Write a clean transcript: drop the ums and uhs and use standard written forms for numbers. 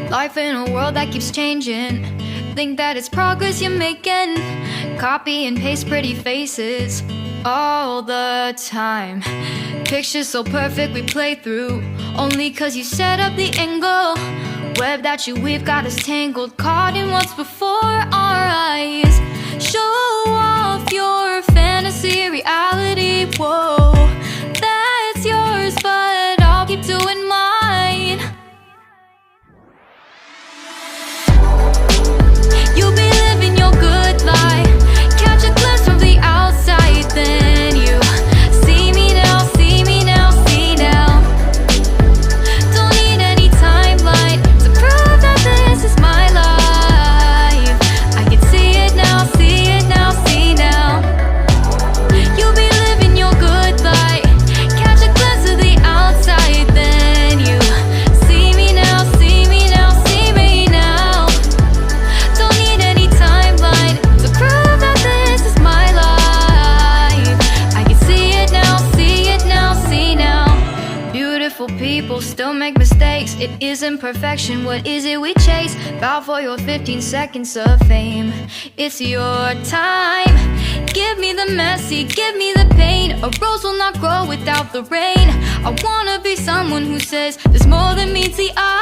Life in a world that keeps changing. Think that it's progress you're making. Copy and paste pretty faces all the time. Pictures so perfect we play through, only cause you set up the angle. Web that you weave got us tangled, caught in what's before our eyes. Show off your fantasy reality, whoa, that's yours, but I'll keep doing mine. You'll be living your good life, catch a glimpse from the outside, then you see me now, see me now, see now. Don't need any timeline to prove that this is my life. I can see it now, see it now, see now. You'll be living your good life, catch a glimpse of the outside, then you see me now, see me now, see me now. Don't need any timeline to prove that this is my life. I can see it now, see it now, see now. Beautiful people still make mistakes. It isn't perfection, what is it we chase? Bow for your 15 seconds of fame. It's your time. Give me the messy, give me the pain. A rose will not grow without the rain. I wanna be someone who says there's more than meets the eye.